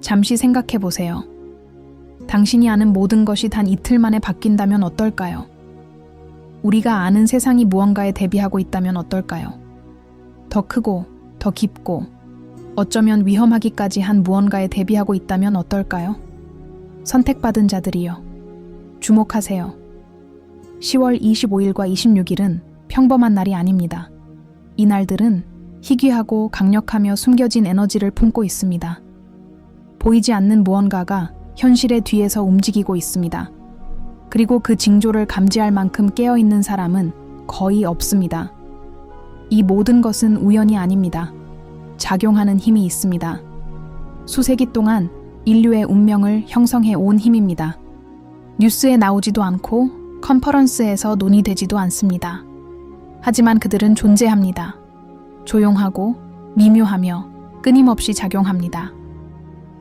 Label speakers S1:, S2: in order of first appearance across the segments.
S1: 잠시 생각해 보세요. 당신이 아는 모든 것이 단 이틀 만에 바뀐다면 어떨까요? 우리가 아는 세상이 무언가에 대비하고 있다면 어떨까요? 더 크고, 더 깊고, 어쩌면 위험하기까지 한 무언가에 대비하고 있다면 어떨까요? 선택받은 자들이여, 주목하세요. 10월 25일과 26일은 평범한 날이 아닙니다. 이 날들은 희귀하고 강력하며 숨겨진 에너지를 품고 있습니다. 보이지 않는 무언가가 현실의 뒤에서 움직이고 있습니다. 그리고 그 징조를 감지할 만큼 깨어있는 사람은 거의 없습니다. 이 모든 것은 우연이 아닙니다. 작용하는 힘이 있습니다. 수세기 동안 인류의 운명을 형성해 온 힘입니다. 뉴스에 나오지도 않고 컨퍼런스에서 논의되지도 않습니다. 하지만 그들은 존재합니다. 조용하고 미묘하며 끊임없이 작용합니다.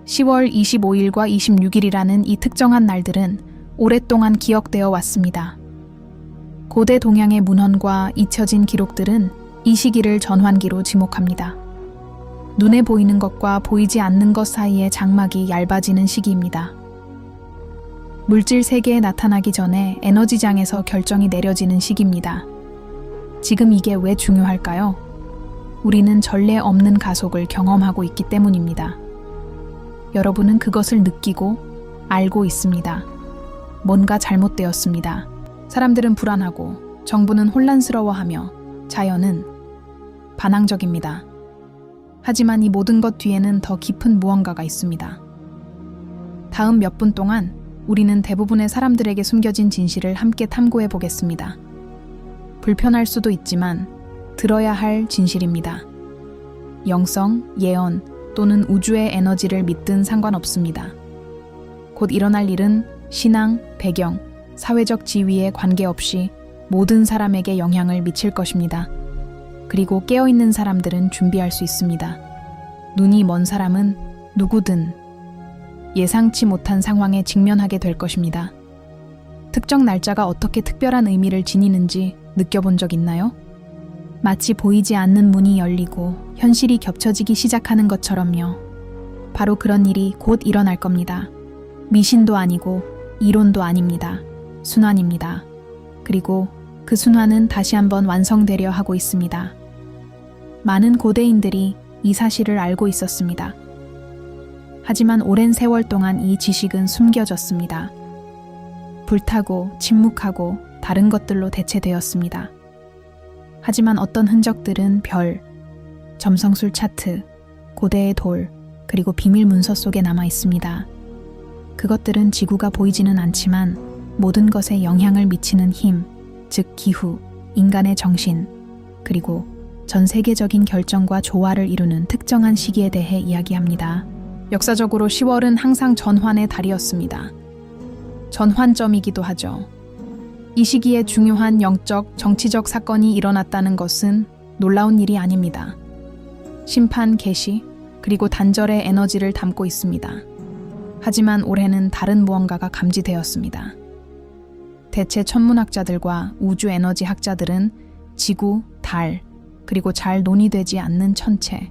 S1: 10월 25일과 26일이라는 이 특정한 날들은 오랫동안 기억되어 왔습니다. 고대 동양의 문헌과 잊혀진 기록들은 이 시기를 전환기로 지목합니다. 눈에 보이는 것과 보이지 않는 것 사이의 장막이 얇아지는 시기입니다. 물질 세계에 나타나기 전에 에너지장에서 결정이 내려지는 시기입니다. 지금 이게 왜 중요할까요? 우리는 전례 없는 가속을 경험하고 있기 때문입니다. 여러분은 그것을 느끼고 알고 있습니다. 뭔가 잘못되었습니다. 사람들은 불안하고 정부는 혼란스러워하며 자연은 반항적입니다. 하지만 이 모든 것 뒤에는 더 깊은 무언가가 있습니다. 다음 몇 분 동안 우리는 대부분의 사람들에게 숨겨진 진실을 함께 탐구해 보겠습니다. 불편할 수도 있지만 들어야 할 진실입니다. 영성, 예언 또는 우주의 에너지를 믿든 상관없습니다. 곧 일어날 일은 신앙, 배경, 사회적 지위에 관계없이 모든 사람에게 영향을 미칠 것입니다. 그리고 깨어있는 사람들은 준비할 수 있습니다. 눈이 먼 사람은 누구든 예상치 못한 상황에 직면하게 될 것입니다. 특정 날짜가 어떻게 특별한 의미를 지니는지 느껴본 적 있나요? 마치 보이지 않는 문이 열리고 현실이 겹쳐지기 시작하는 것처럼요. 바로 그런 일이 곧 일어날 겁니다. 미신도 아니고 이론도 아닙니다. 순환입니다. 그리고 그 순환은 다시 한번 완성되려 하고 있습니다. 많은 고대인들이 이 사실을 알고 있었습니다. 하지만 오랜 세월 동안 이 지식은 숨겨졌습니다. 불타고 침묵하고 다른 것들로 대체되었습니다. 하지만 어떤 흔적들은 별, 점성술 차트, 고대의 돌, 그리고 비밀 문서 속에 남아 있습니다. 그것들은 지구가 보이지는 않지만 모든 것에 영향을 미치는 힘, 즉 기후, 인간의 정신, 그리고 전 세계적인 결정과 조화를 이루는 특정한 시기에 대해 이야기합니다. 역사적으로 10월은 항상 전환의 달이었습니다. 전환점이기도 하죠. 이 시기에 중요한 영적, 정치적 사건이 일어났다는 것은 놀라운 일이 아닙니다. 심판, 계시, 그리고 단절의 에너지를 담고 있습니다. 하지만 올해는 다른 무언가가 감지되었습니다. 대체 천문학자들과 우주 에너지 학자들은 지구, 달, 그리고 잘 논의되지 않는 천체,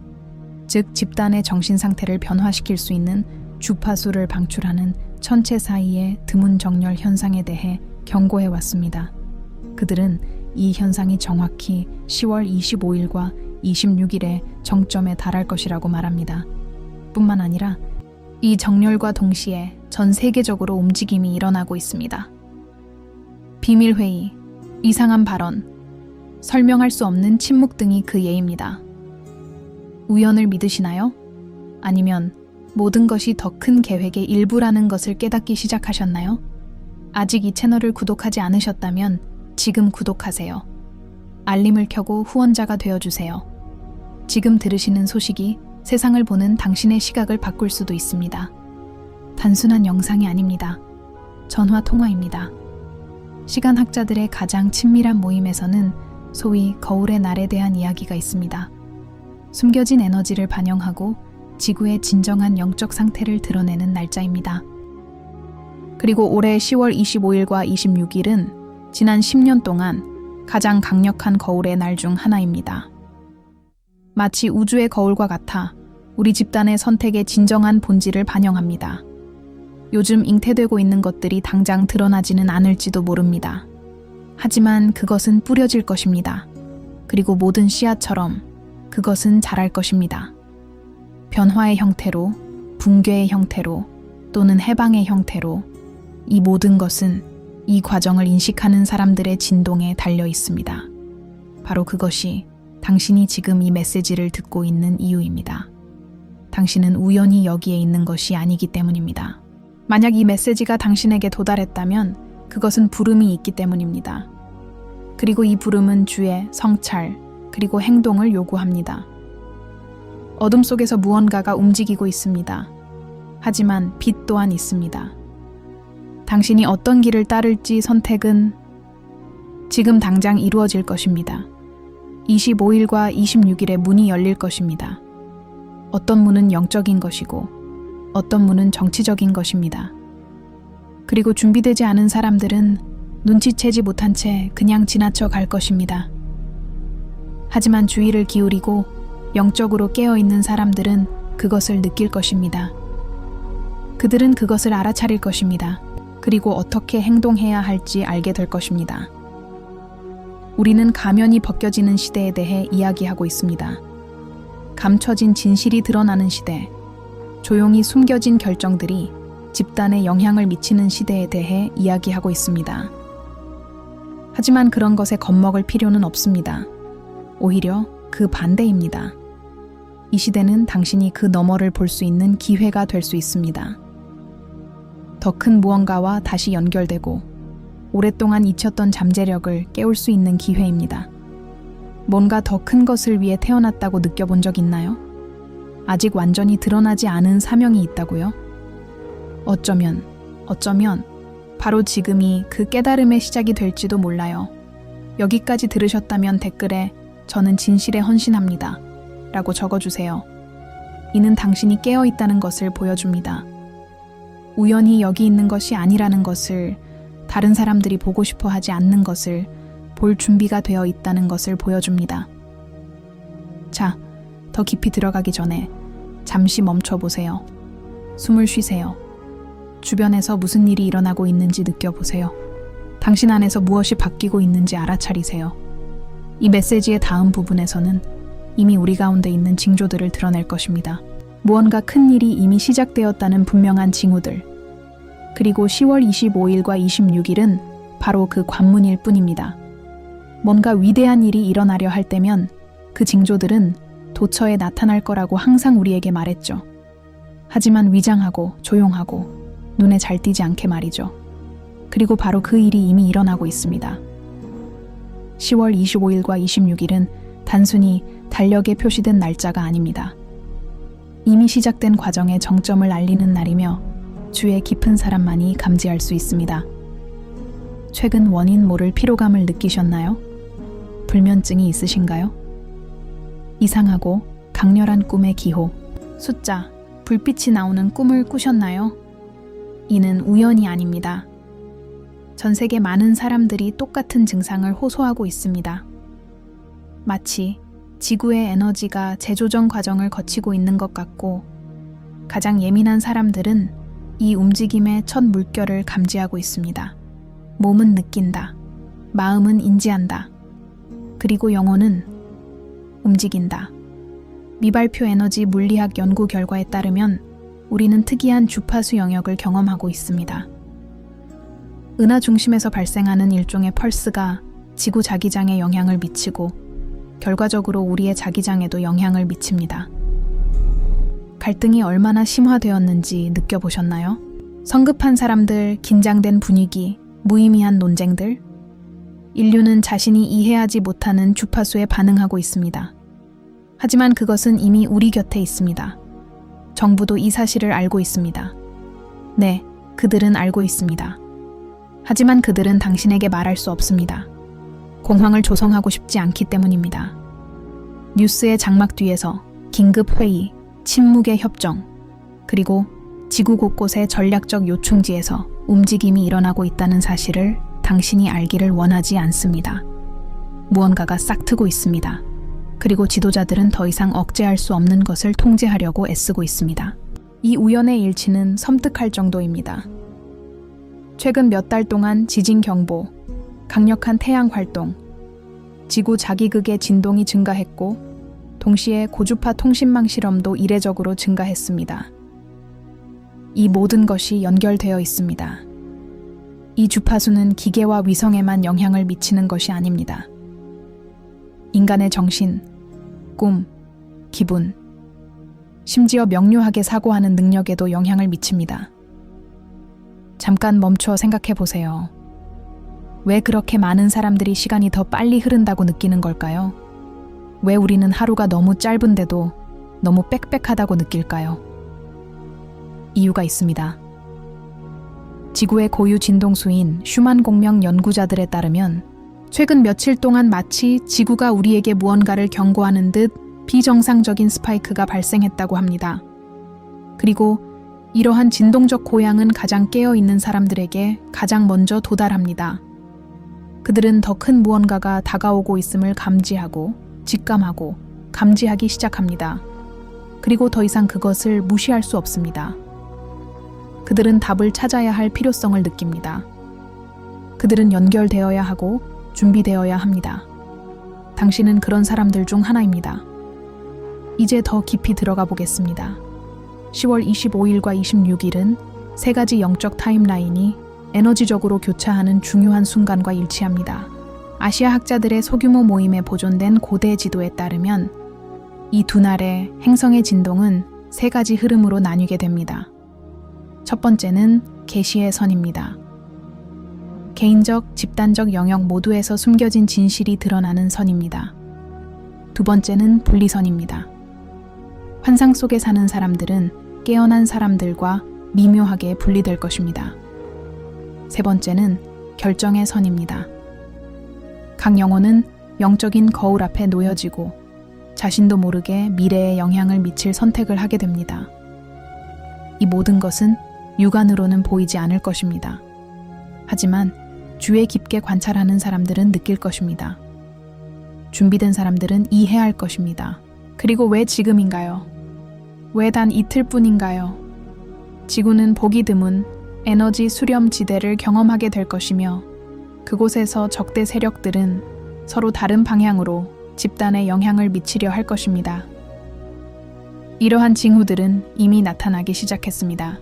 S1: 즉 집단의 정신 상태를 변화시킬 수 있는 주파수를 방출하는 천체 사이의 드문 정렬 현상에 대해 경고해 왔습니다. 그들은 이 현상이 정확히 10월 25일과 26일에 정점에 달할 것이라고 말합니다. 뿐만 아니라 이 정렬과 동시에 전 세계적으로 움직임이 일어나고 있습니다. 비밀회의, 이상한 발언, 설명할 수 없는 침묵 등이 그 예입니다. 우연을 믿으시나요? 아니면 모든 것이 더 큰 계획의 일부라는 것을 깨닫기 시작하셨나요? 아직 이 채널을 구독하지 않으셨다면 지금 구독하세요. 알림을 켜고 후원자가 되어주세요. 지금 들으시는 소식이 세상을 보는 당신의 시각을 바꿀 수도 있습니다. 단순한 영상이 아닙니다. 전화 통화입니다. 시간학자들의 가장 친밀한 모임에서는 소위 거울의 날에 대한 이야기가 있습니다. 숨겨진 에너지를 반영하고 지구의 진정한 영적 상태를 드러내는 날짜입니다. 그리고 올해 10월 25일과 26일은 지난 10년 동안 가장 강력한 거울의 날 중 하나입니다. 마치 우주의 거울과 같아 우리 집단의 선택의 진정한 본질을 반영합니다. 요즘 잉태되고 있는 것들이 당장 드러나지는 않을지도 모릅니다. 하지만 그것은 뿌려질 것입니다. 그리고 모든 씨앗처럼 그것은 자랄 것입니다. 변화의 형태로, 붕괴의 형태로, 또는 해방의 형태로 이 모든 것은 이 과정을 인식하는 사람들의 진동에 달려 있습니다. 바로 그것이 당신이 지금 이 메시지를 듣고 있는 이유입니다. 당신은 우연히 여기에 있는 것이 아니기 때문입니다. 만약 이 메시지가 당신에게 도달했다면 그것은 부름이 있기 때문입니다. 그리고 이 부름은 주의 성찰, 그리고 행동을 요구합니다. 어둠 속에서 무언가가 움직이고 있습니다. 하지만 빛 또한 있습니다. 당신이 어떤 길을 따를지 선택은 지금 당장 이루어질 것입니다. 25일과 26일에 문이 열릴 것입니다. 어떤 문은 영적인 것이고 어떤 문은 정치적인 것입니다. 그리고 준비되지 않은 사람들은 눈치채지 못한 채 그냥 지나쳐 갈 것입니다. 하지만 주의를 기울이고 영적으로 깨어있는 사람들은 그것을 느낄 것입니다. 그들은 그것을 알아차릴 것입니다. 그리고 어떻게 행동해야 할지 알게 될 것입니다. 우리는 가면이 벗겨지는 시대에 대해 이야기하고 있습니다. 감춰진 진실이 드러나는 시대, 조용히 숨겨진 결정들이 집단에 영향을 미치는 시대에 대해 이야기하고 있습니다. 하지만 그런 것에 겁먹을 필요는 없습니다. 오히려 그 반대입니다. 이 시대는 당신이 그 너머를 볼 수 있는 기회가 될 수 있습니다. 더 큰 무언가와 다시 연결되고 오랫동안 잊혔던 잠재력을 깨울 수 있는 기회입니다. 뭔가 더 큰 것을 위해 태어났다고 느껴본 적 있나요? 아직 완전히 드러나지 않은 사명이 있다고요? 어쩌면 바로 지금이 그 깨달음의 시작이 될지도 몰라요. 여기까지 들으셨다면 댓글에 저는 진실에 헌신합니다 라고 적어주세요. 이는 당신이 깨어있다는 것을 보여줍니다. 우연히 여기 있는 것이 아니라는 것을, 다른 사람들이 보고 싶어 하지 않는 것을 볼 준비가 되어 있다는 것을 보여줍니다. 자, 더 깊이 들어가기 전에 잠시 멈춰보세요. 숨을 쉬세요. 주변에서 무슨 일이 일어나고 있는지 느껴보세요. 당신 안에서 무엇이 바뀌고 있는지 알아차리세요. 이 메시지의 다음 부분에서는 이미 우리 가운데 있는 징조들을 드러낼 것입니다. 무언가 큰 일이 이미 시작되었다는 분명한 징후들. 그리고 10월 25일과 26일은 바로 그 관문일 뿐입니다. 뭔가 위대한 일이 일어나려 할 때면 그 징조들은 도처에 나타날 거라고 항상 우리에게 말했죠. 하지만 위장하고 조용하고 눈에 잘 띄지 않게 말이죠. 그리고 바로 그 일이 이미 일어나고 있습니다. 10월 25일과 26일은 단순히 달력에 표시된 날짜가 아닙니다. 이미 시작된 과정의 정점을 알리는 날이며 주의 깊은 사람만이 감지할 수 있습니다. 최근 원인 모를 피로감을 느끼셨나요? 불면증이 있으신가요? 이상하고 강렬한 꿈의 기호, 숫자, 불빛이 나오는 꿈을 꾸셨나요? 이는 우연이 아닙니다. 전 세계 많은 사람들이 똑같은 증상을 호소하고 있습니다. 마치 지구의 에너지가 재조정 과정을 거치고 있는 것 같고, 가장 예민한 사람들은 이 움직임의 첫 물결을 감지하고 있습니다. 몸은 느낀다. 마음은 인지한다. 그리고 영혼은 움직인다. 미발표 에너지 물리학 연구 결과에 따르면 우리는 특이한 주파수 영역을 경험하고 있습니다. 은하 중심에서 발생하는 일종의 펄스가 지구 자기장에 영향을 미치고 결과적으로 우리의 자기장에도 영향을 미칩니다. 갈등이 얼마나 심화되었는지 느껴보셨나요? 성급한 사람들, 긴장된 분위기, 무의미한 논쟁들. 인류는 자신이 이해하지 못하는 주파수에 반응하고 있습니다. 하지만 그것은 이미 우리 곁에 있습니다. 정부도 이 사실을 알고 있습니다. 네, 그들은 알고 있습니다. 하지만 그들은 당신에게 말할 수 없습니다. 공황을 조성하고 싶지 않기 때문입니다. 뉴스의 장막 뒤에서 긴급 회의, 침묵의 협정, 그리고 지구 곳곳의 전략적 요충지에서 움직임이 일어나고 있다는 사실을 당신이 알기를 원하지 않습니다. 무언가가 싹트고 있습니다. 그리고 지도자들은 더 이상 억제할 수 없는 것을 통제하려고 애쓰고 있습니다. 이 우연의 일치는 섬뜩할 정도입니다. 최근 몇 달 동안 지진 경보, 강력한 태양 활동, 지구 자기극의 진동이 증가했고 동시에 고주파 통신망 실험도 이례적으로 증가했습니다. 이 모든 것이 연결되어 있습니다. 이 주파수는 기계와 위성에만 영향을 미치는 것이 아닙니다. 인간의 정신, 꿈, 기분, 심지어 명료하게 사고하는 능력에도 영향을 미칩니다. 잠깐 멈춰 생각해 보세요. 왜 그렇게 많은 사람들이 시간이 더 빨리 흐른다고 느끼는 걸까요? 왜 우리는 하루가 너무 짧은데도 너무 빽빽하다고 느낄까요? 이유가 있습니다. 지구의 고유 진동수인 슈만 공명 연구자들에 따르면 최근 며칠 동안 마치 지구가 우리에게 무언가를 경고하는 듯 비정상적인 스파이크가 발생했다고 합니다. 그리고 이러한 진동적 고양은 가장 깨어있는 사람들에게 가장 먼저 도달합니다. 그들은 더 큰 무언가가 다가오고 있음을 감지하고 직감하고 감지하기 시작합니다. 그리고 더 이상 그것을 무시할 수 없습니다. 그들은 답을 찾아야 할 필요성을 느낍니다. 그들은 연결되어야 하고 준비되어야 합니다. 당신은 그런 사람들 중 하나입니다. 이제 더 깊이 들어가 보겠습니다. 10월 25일과 26일은 세 가지 영적 타임라인이 에너지적으로 교차하는 중요한 순간과 일치합니다. 아시아 학자들의 소규모 모임에 보존된 고대 지도에 따르면 이 두 날의 행성의 진동은 세 가지 흐름으로 나뉘게 됩니다. 첫 번째는 계시의 선입니다. 개인적, 집단적 영역 모두에서 숨겨진 진실이 드러나는 선입니다. 두 번째는 분리선입니다. 환상 속에 사는 사람들은 깨어난 사람들과 미묘하게 분리될 것입니다. 세 번째는 결정의 선입니다. 각 영혼은 영적인 거울 앞에 놓여지고 자신도 모르게 미래에 영향을 미칠 선택을 하게 됩니다. 이 모든 것은 육안으로는 보이지 않을 것입니다. 하지만 주의 깊게 관찰하는 사람들은 느낄 것입니다. 준비된 사람들은 이해할 것입니다. 그리고 왜 지금인가요? 왜 단 이틀뿐인가요? 지구는 보기 드문 에너지 수렴 지대를 경험하게 될 것이며 그곳에서 적대 세력들은 서로 다른 방향으로 집단에 영향을 미치려 할 것입니다. 이러한 징후들은 이미 나타나기 시작했습니다.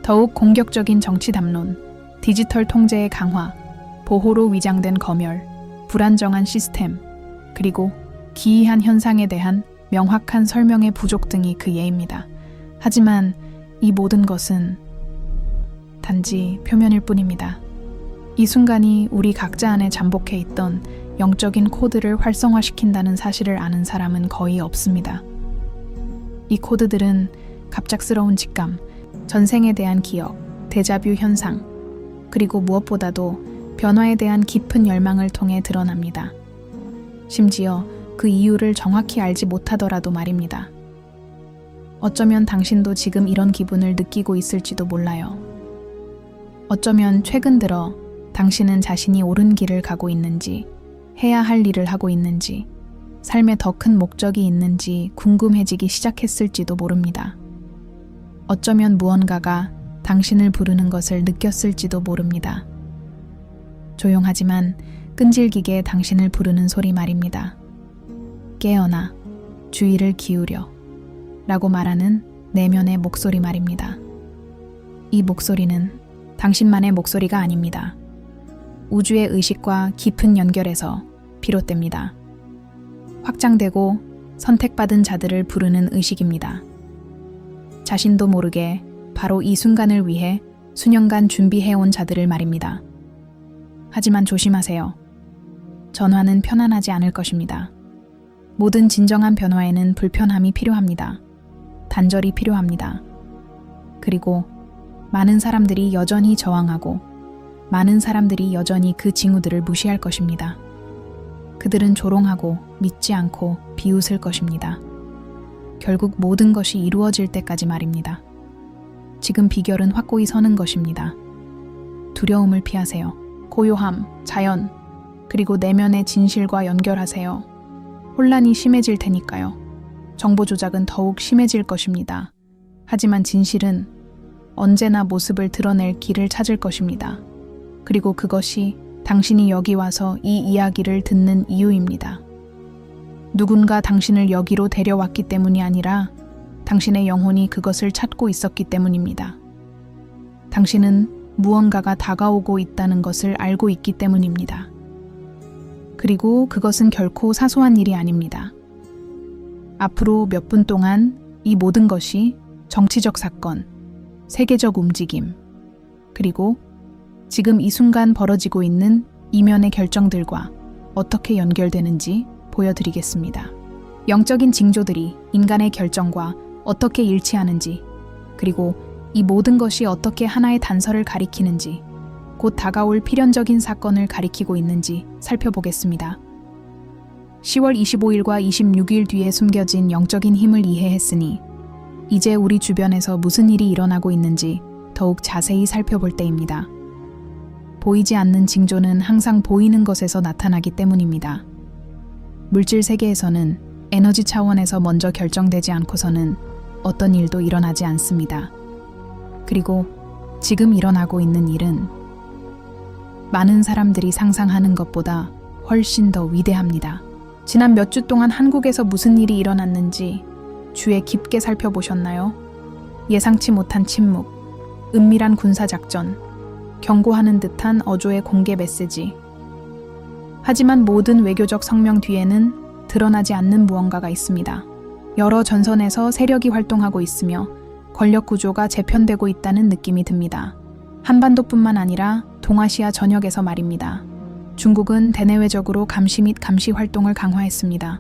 S1: 더욱 공격적인 정치 담론, 디지털 통제의 강화, 보호로 위장된 검열, 불안정한 시스템, 그리고 기이한 현상에 대한 명확한 설명의 부족 등이 그 예입니다. 하지만 이 모든 것은 단지 표면일 뿐입니다. 이 순간이 우리 각자 안에 잠복해 있던 영적인 코드를 활성화시킨다는 사실을 아는 사람은 거의 없습니다. 이 코드들은 갑작스러운 직감, 전생에 대한 기억, 데자뷰 현상, 그리고 무엇보다도 변화에 대한 깊은 열망을 통해 드러납니다. 심지어 그 이유를 정확히 알지 못하더라도 말입니다. 어쩌면 당신도 지금 이런 기분을 느끼고 있을지도 몰라요. 어쩌면 최근 들어 당신은 자신이 옳은 길을 가고 있는지, 해야 할 일을 하고 있는지, 삶에 더 큰 목적이 있는지 궁금해지기 시작했을지도 모릅니다. 어쩌면 무언가가 당신을 부르는 것을 느꼈을지도 모릅니다. 조용하지만 끈질기게 당신을 부르는 소리 말입니다. 깨어나, 주의를 기울여 라고 말하는 내면의 목소리 말입니다. 이 목소리는 당신만의 목소리가 아닙니다. 우주의 의식과 깊은 연결에서 비롯됩니다. 확장되고 선택받은 자들을 부르는 의식입니다. 자신도 모르게 바로 이 순간을 위해 수년간 준비해온 자들을 말입니다. 하지만 조심하세요. 전환은 편안하지 않을 것입니다. 모든 진정한 변화에는 불편함이 필요합니다. 단절이 필요합니다. 그리고 많은 사람들이 여전히 저항하고 많은 사람들이 여전히 그 징후들을 무시할 것입니다. 그들은 조롱하고 믿지 않고 비웃을 것입니다. 결국 모든 것이 이루어질 때까지 말입니다. 지금 비결은 확고히 서는 것입니다. 두려움을 피하세요. 고요함, 자연, 그리고 내면의 진실과 연결하세요. 혼란이 심해질 테니까요. 정보 조작은 더욱 심해질 것입니다. 하지만 진실은 언제나 모습을 드러낼 길을 찾을 것입니다. 그리고 그것이 당신이 여기 와서 이 이야기를 듣는 이유입니다. 누군가 당신을 여기로 데려왔기 때문이 아니라 당신의 영혼이 그것을 찾고 있었기 때문입니다. 당신은 무언가가 다가오고 있다는 것을 알고 있기 때문입니다. 그리고 그것은 결코 사소한 일이 아닙니다. 앞으로 몇 분 동안 이 모든 것이 정치적 사건, 세계적 움직임, 그리고 지금 이 순간 벌어지고 있는 이면의 결정들과 어떻게 연결되는지 보여드리겠습니다. 영적인 징조들이 인간의 결정과 어떻게 일치하는지, 그리고 이 모든 것이 어떻게 하나의 단서를 가리키는지, 곧 다가올 필연적인 사건을 가리키고 있는지 살펴보겠습니다. 10월 25일과 26일 뒤에 숨겨진 영적인 힘을 이해했으니 이제 우리 주변에서 무슨 일이 일어나고 있는지 더욱 자세히 살펴볼 때입니다. 보이지 않는 징조는 항상 보이는 것에서 나타나기 때문입니다. 물질 세계에서는 에너지 차원에서 먼저 결정되지 않고서는 어떤 일도 일어나지 않습니다. 그리고 지금 일어나고 있는 일은 많은 사람들이 상상하는 것보다 훨씬 더 위대합니다. 지난 몇 주 동안 한국에서 무슨 일이 일어났는지 주에 깊게 살펴보셨나요? 예상치 못한 침묵, 은밀한 군사작전, 경고하는 듯한 어조의 공개 메시지. 하지만 모든 외교적 성명 뒤에는 드러나지 않는 무언가가 있습니다. 여러 전선에서 세력이 활동하고 있으며 권력 구조가 재편되고 있다는 느낌이 듭니다. 한반도뿐만 아니라 동아시아 전역에서 말입니다. 중국은 대내외적으로 감시 및 감시 활동을 강화했습니다.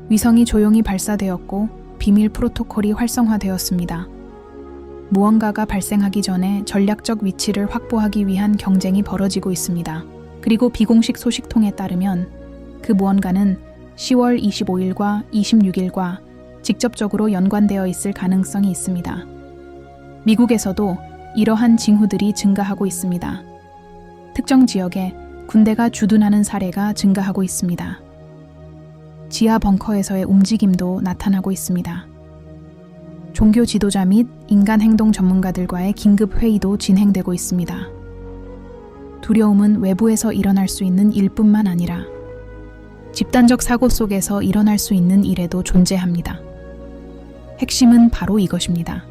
S1: 위성이 조용히 발사되었고 비밀 프로토콜이 활성화되었습니다. 무언가가 발생하기 전에 전략적 위치를 확보하기 위한 경쟁이 벌어지고 있습니다. 그리고 비공식 소식통에 따르면 그 무언가는 10월 25일과 26일과 직접적으로 연관되어 있을 가능성이 있습니다. 미국에서도 이러한 징후들이 증가하고 있습니다. 특정 지역에 군대가 주둔하는 사례가 증가하고 있습니다. 지하 벙커에서의 움직임도 나타나고 있습니다. 종교 지도자 및 인간 행동 전문가들과의 긴급 회의도 진행되고 있습니다. 두려움은 외부에서 일어날 수 있는 일뿐만 아니라 집단적 사고 속에서 일어날 수 있는 일에도 존재합니다. 핵심은 바로 이것입니다.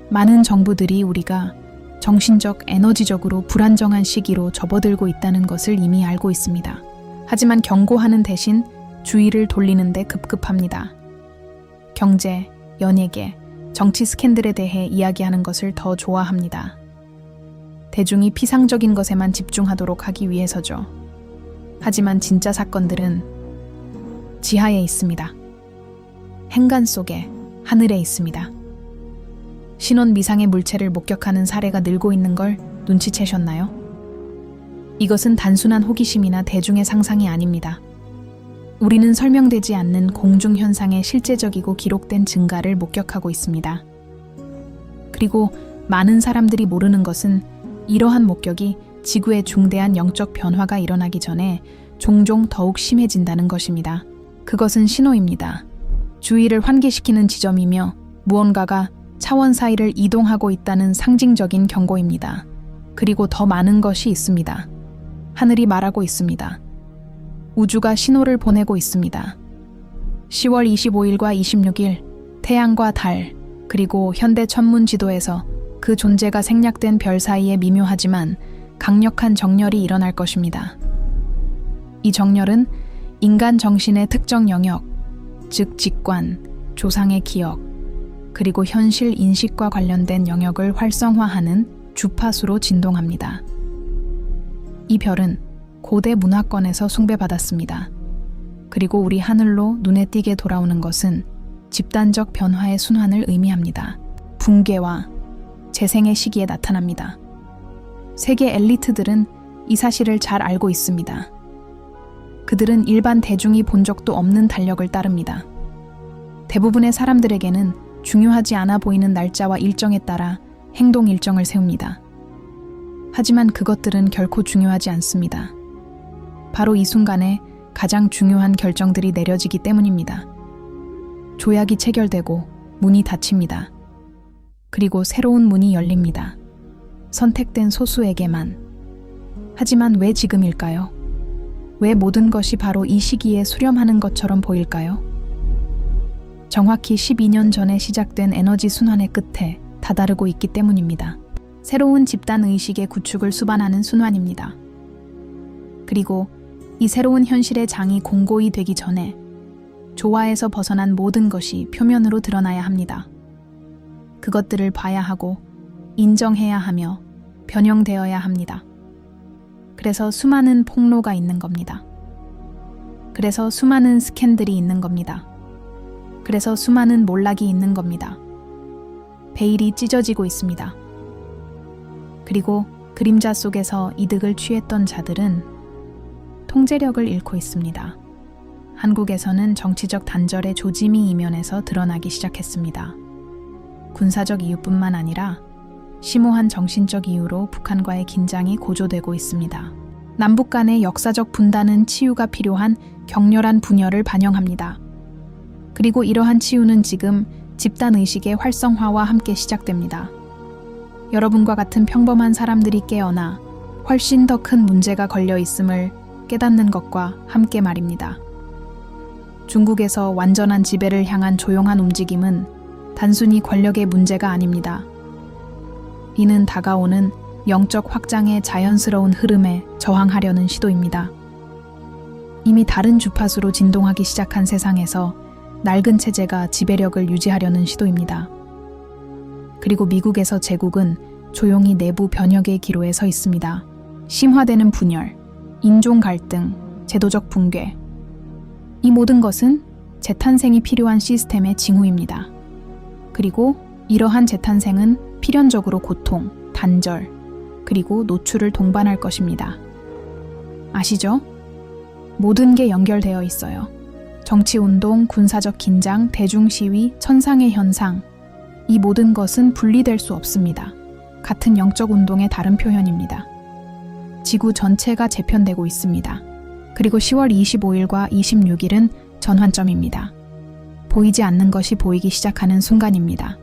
S1: 많은 정부들이 우리가 정신적, 에너지적으로 불안정한 시기로 접어들고 있다는 것을 이미 알고 있습니다. 하지만 경고하는 대신 주의를 돌리는 데 급급합니다. 경제, 연예계, 정치 스캔들에 대해 이야기하는 것을 더 좋아합니다. 대중이 피상적인 것에만 집중하도록 하기 위해서죠. 하지만 진짜 사건들은 지하에 있습니다. 행간 속에, 하늘에 있습니다. 신원 미상의 물체를 목격하는 사례가 늘고 있는 걸 눈치채셨나요? 이것은 단순한 호기심이나 대중의 상상이 아닙니다. 우리는 설명되지 않는 공중현상의 실제적이고 기록된 증가를 목격하고 있습니다. 그리고 많은 사람들이 모르는 것은 이러한 목격이 지구의 중대한 영적 변화가 일어나기 전에 종종 더욱 심해진다는 것입니다. 그것은 신호입니다. 주의를 환기시키는 지점이며 무언가가 차원 사이를 이동하고 있다는 상징적인 경고입니다. 그리고 더 많은 것이 있습니다. 하늘이 말하고 있습니다. 우주가 신호를 보내고 있습니다. 10월 25일과 26일 태양과 달, 그리고 현대 천문 지도에서 그 존재가 생략된 별 사이에 미묘하지만 강력한 정렬이 일어날 것입니다. 이 정렬은 인간 정신의 특정 영역, 즉 직관, 조상의 기억, 그리고 현실 인식과 관련된 영역을 활성화하는 주파수로 진동합니다. 이 별은 고대 문화권에서 숭배받았습니다. 그리고 우리 하늘로 눈에 띄게 돌아오는 것은 집단적 변화의 순환을 의미합니다. 붕괴와 재생의 시기에 나타납니다. 세계 엘리트들은 이 사실을 잘 알고 있습니다. 그들은 일반 대중이 본 적도 없는 달력을 따릅니다. 대부분의 사람들에게는 중요하지 않아 보이는 날짜와 일정에 따라 행동 일정을 세웁니다. 하지만 그것들은 결코 중요하지 않습니다. 바로 이 순간에 가장 중요한 결정들이 내려지기 때문입니다. 조약이 체결되고 문이 닫힙니다. 그리고 새로운 문이 열립니다. 선택된 소수에게만. 하지만 왜 지금일까요? 왜 모든 것이 바로 이 시기에 수렴하는 것처럼 보일까요? 정확히 12년 전에 시작된 에너지 순환의 끝에 다다르고 있기 때문입니다. 새로운 집단 의식의 구축을 수반하는 순환입니다. 그리고 이 새로운 현실의 장이 공고히 되기 전에 조화에서 벗어난 모든 것이 표면으로 드러나야 합니다. 그것들을 봐야 하고 인정해야 하며 변형되어야 합니다. 그래서 수많은 폭로가 있는 겁니다. 그래서 수많은 스캔들이 있는 겁니다. 그래서 수많은 몰락이 있는 겁니다. 베일이 찢어지고 있습니다. 그리고 그림자 속에서 이득을 취했던 자들은 통제력을 잃고 있습니다. 한국에서는 정치적 단절의 조짐이 이면에서 드러나기 시작했습니다. 군사적 이유뿐만 아니라 심오한 정신적 이유로 북한과의 긴장이 고조되고 있습니다. 남북 간의 역사적 분단은 치유가 필요한 격렬한 분열을 반영합니다. 그리고 이러한 치유는 지금 집단의식의 활성화와 함께 시작됩니다. 여러분과 같은 평범한 사람들이 깨어나 훨씬 더 큰 문제가 걸려 있음을 깨닫는 것과 함께 말입니다. 중국에서 완전한 지배를 향한 조용한 움직임은 단순히 권력의 문제가 아닙니다. 이는 다가오는 영적 확장의 자연스러운 흐름에 저항하려는 시도입니다. 이미 다른 주파수로 진동하기 시작한 세상에서 낡은 체제가 지배력을 유지하려는 시도입니다. 그리고 미국에서 제국은 조용히 내부 변혁의 기로에 서 있습니다. 심화되는 분열, 인종 갈등, 제도적 붕괴. 이 모든 것은 재탄생이 필요한 시스템의 징후입니다. 그리고 이러한 재탄생은 필연적으로 고통, 단절, 그리고 노출을 동반할 것입니다. 아시죠? 모든 게 연결되어 있어요. 정치운동, 군사적 긴장, 대중시위, 천상의 현상. 이 모든 것은 분리될 수 없습니다. 같은 영적 운동의 다른 표현입니다. 지구 전체가 재편되고 있습니다. 그리고 10월 25일과 26일은 전환점입니다. 보이지 않는 것이 보이기 시작하는 순간입니다.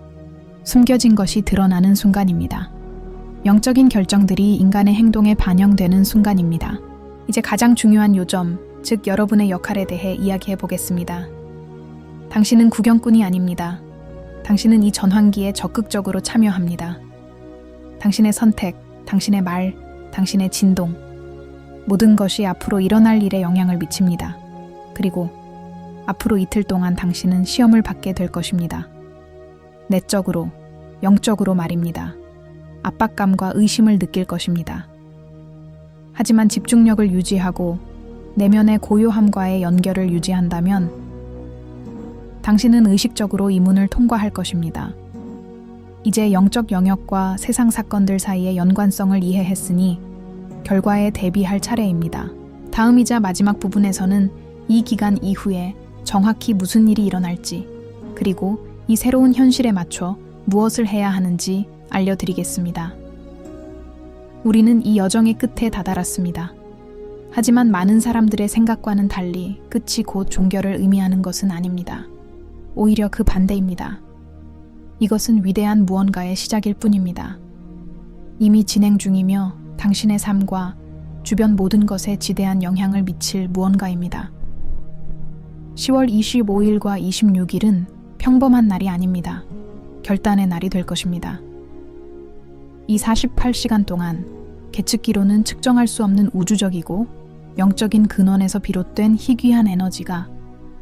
S1: 숨겨진 것이 드러나는 순간입니다. 영적인 결정들이 인간의 행동에 반영되는 순간입니다. 이제 가장 중요한 요점, 즉 여러분의 역할에 대해 이야기해 보겠습니다. 당신은 구경꾼이 아닙니다. 당신은 이 전환기에 적극적으로 참여합니다. 당신의 선택, 당신의 말, 당신의 진동, 모든 것이 앞으로 일어날 일에 영향을 미칩니다. 그리고 앞으로 이틀 동안 당신은 시험을 받게 될 것입니다. 내적으로, 영적으로 말입니다. 압박감과 의심을 느낄 것입니다. 하지만 집중력을 유지하고 내면의 고요함과의 연결을 유지한다면 당신은 의식적으로 이 문을 통과할 것입니다. 이제 영적 영역과 세상 사건들 사이의 연관성을 이해했으니 결과에 대비할 차례입니다. 다음이자 마지막 부분에서는 이 기간 이후에 정확히 무슨 일이 일어날지, 그리고 이 새로운 현실에 맞춰 무엇을 해야 하는지 알려드리겠습니다. 우리는 이 여정의 끝에 다다랐습니다. 하지만 많은 사람들의 생각과는 달리 끝이 곧 종결을 의미하는 것은 아닙니다. 오히려 그 반대입니다. 이것은 위대한 무언가의 시작일 뿐입니다. 이미 진행 중이며 당신의 삶과 주변 모든 것에 지대한 영향을 미칠 무언가입니다. 10월 25일과 26일은 평범한 날이 아닙니다. 결단의 날이 될 것입니다. 이 48시간 동안 계측기로는 측정할 수 없는 우주적이고 영적인 근원에서 비롯된 희귀한 에너지가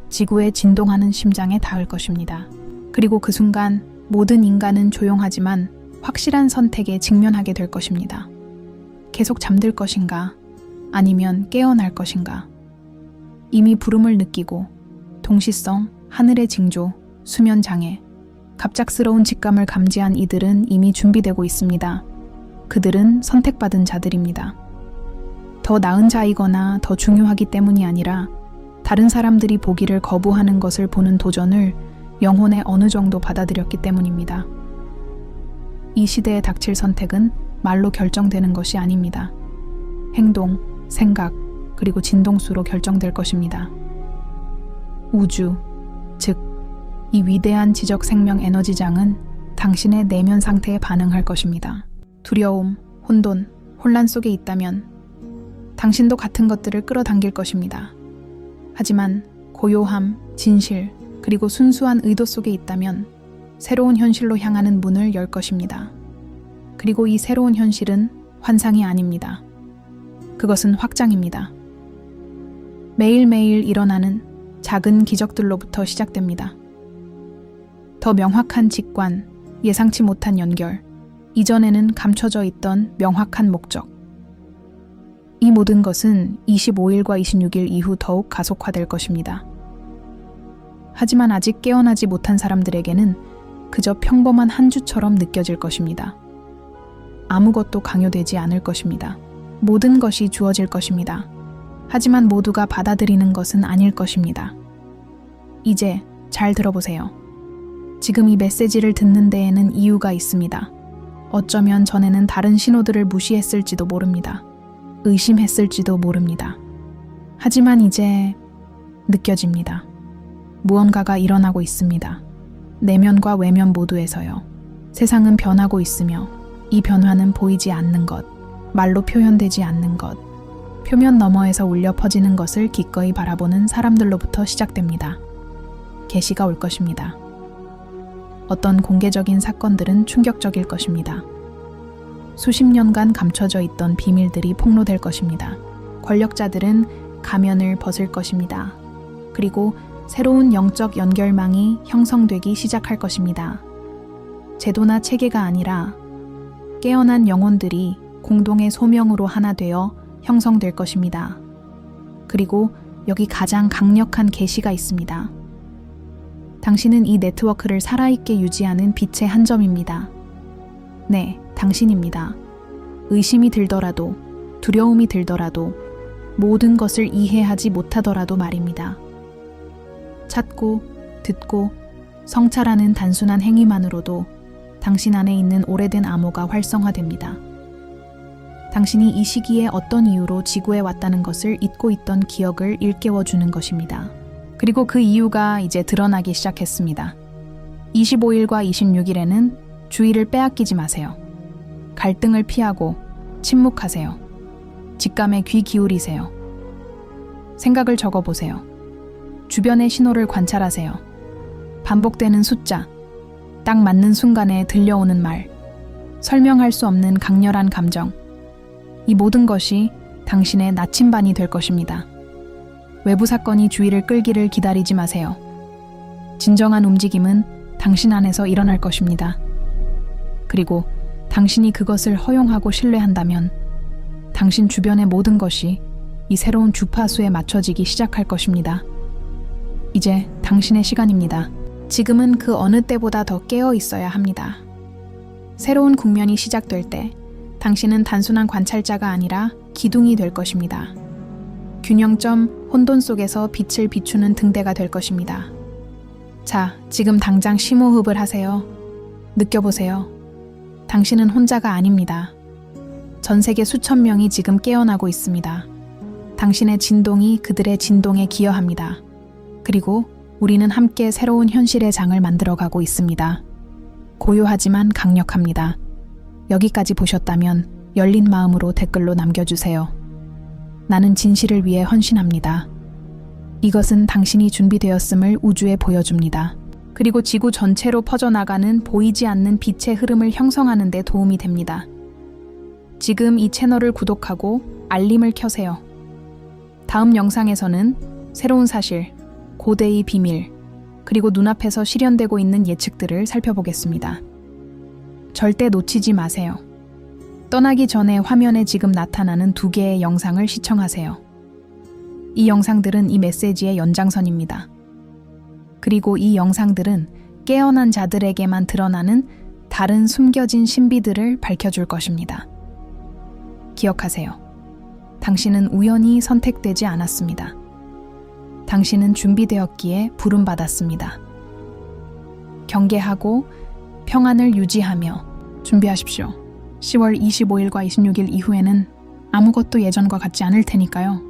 S1: 지구의 진동하는 심장에 닿을 것입니다. 그리고 그 순간 모든 인간은 조용하지만 확실한 선택에 직면하게 될 것입니다. 계속 잠들 것인가? 아니면 깨어날 것인가? 이미 부름을 느끼고 동시성, 하늘의 징조, 수면 장애, 갑작스러운 직감을 감지한 이들은 이미 준비되고 있습니다. 그들은 선택받은 자들입니다. 더 나은 자이거나 더 중요하기 때문이 아니라 다른 사람들이 보기를 거부하는 것을 보는 도전을 영혼에 어느 정도 받아들였기 때문입니다. 이 시대에 닥칠 선택은 말로 결정되는 것이 아닙니다. 행동, 생각, 그리고 진동수로 결정될 것입니다. 우주, 즉, 이 위대한 지적 생명 에너지장은 당신의 내면 상태에 반응할 것입니다. 두려움, 혼돈, 혼란 속에 있다면 당신도 같은 것들을 끌어당길 것입니다. 하지만 고요함, 진실, 그리고 순수한 의도 속에 있다면 새로운 현실로 향하는 문을 열 것입니다. 그리고 이 새로운 현실은 환상이 아닙니다. 그것은 확장입니다. 매일매일 일어나는 작은 기적들로부터 시작됩니다. 더 명확한 직관, 예상치 못한 연결, 이전에는 감춰져 있던 명확한 목적. 이 모든 것은 25일과 26일 이후 더욱 가속화될 것입니다. 하지만 아직 깨어나지 못한 사람들에게는 그저 평범한 한 주처럼 느껴질 것입니다. 아무것도 강요되지 않을 것입니다. 모든 것이 주어질 것입니다. 하지만 모두가 받아들이는 것은 아닐 것입니다. 이제 잘 들어보세요. 지금 이 메시지를 듣는 데에는 이유가 있습니다. 어쩌면 전에는 다른 신호들을 무시했을지도 모릅니다. 의심했을지도 모릅니다. 하지만 이제 느껴집니다. 무언가가 일어나고 있습니다. 내면과 외면 모두에서요. 세상은 변하고 있으며 이 변화는 보이지 않는 것, 말로 표현되지 않는 것, 표면 너머에서 울려 퍼지는 것을 기꺼이 바라보는 사람들로부터 시작됩니다. 계시가 올 것입니다. 어떤 공개적인 사건들은 충격적일 것입니다. 수십 년간 감춰져 있던 비밀들이 폭로될 것입니다. 권력자들은 가면을 벗을 것입니다. 그리고 새로운 영적 연결망이 형성되기 시작할 것입니다. 제도나 체계가 아니라 깨어난 영혼들이 공동의 소명으로 하나 되어 형성될 것입니다. 그리고 여기 가장 강력한 계시가 있습니다. 당신은 이 네트워크를 살아있게 유지하는 빛의 한 점입니다. 네, 당신입니다. 의심이 들더라도, 두려움이 들더라도, 모든 것을 이해하지 못하더라도 말입니다. 찾고, 듣고, 성찰하는 단순한 행위만으로도 당신 안에 있는 오래된 암호가 활성화됩니다. 당신이 이 시기에 어떤 이유로 지구에 왔다는 것을 잊고 있던 기억을 일깨워주는 것입니다. 그리고 그 이유가 이제 드러나기 시작했습니다. 25일과 26일에는 주의를 빼앗기지 마세요. 갈등을 피하고 침묵하세요. 직감에 귀 기울이세요. 생각을 적어보세요. 주변의 신호를 관찰하세요. 반복되는 숫자, 딱 맞는 순간에 들려오는 말, 설명할 수 없는 강렬한 감정, 이 모든 것이 당신의 나침반이 될 것입니다. 외부 사건이 주의를 끌기를 기다리지 마세요. 진정한 움직임은 당신 안에서 일어날 것입니다. 그리고 당신이 그것을 허용하고 신뢰한다면 당신 주변의 모든 것이 이 새로운 주파수에 맞춰지기 시작할 것입니다. 이제 당신의 시간입니다. 지금은 그 어느 때보다 더 깨어 있어야 합니다. 새로운 국면이 시작될 때 당신은 단순한 관찰자가 아니라 기둥이 될 것입니다. 균형점, 혼돈 속에서 빛을 비추는 등대가 될 것입니다. 자, 지금 당장 심호흡을 하세요. 느껴보세요. 당신은 혼자가 아닙니다. 전 세계 수천 명이 지금 깨어나고 있습니다. 당신의 진동이 그들의 진동에 기여합니다. 그리고 우리는 함께 새로운 현실의 장을 만들어가고 있습니다. 고요하지만 강력합니다. 여기까지 보셨다면 열린 마음으로 댓글로 남겨주세요. 나는 진실을 위해 헌신합니다. 이것은 당신이 준비되었음을 우주에 보여줍니다. 그리고 지구 전체로 퍼져나가는 보이지 않는 빛의 흐름을 형성하는 데 도움이 됩니다. 지금 이 채널을 구독하고 알림을 켜세요. 다음 영상에서는 새로운 사실, 고대의 비밀, 그리고 눈앞에서 실현되고 있는 예측들을 살펴보겠습니다. 절대 놓치지 마세요. 떠나기 전에 화면에 지금 나타나는 2개의 영상을 시청하세요. 이 영상들은 이 메시지의 연장선입니다. 그리고 이 영상들은 깨어난 자들에게만 드러나는 다른 숨겨진 신비들을 밝혀줄 것입니다. 기억하세요. 당신은 우연히 선택되지 않았습니다. 당신은 준비되었기에 부름받았습니다. 경계하고 평안을 유지하며 준비하십시오. 10월 25일과 26일 이후에는 아무것도 예전과 같지 않을 테니까요.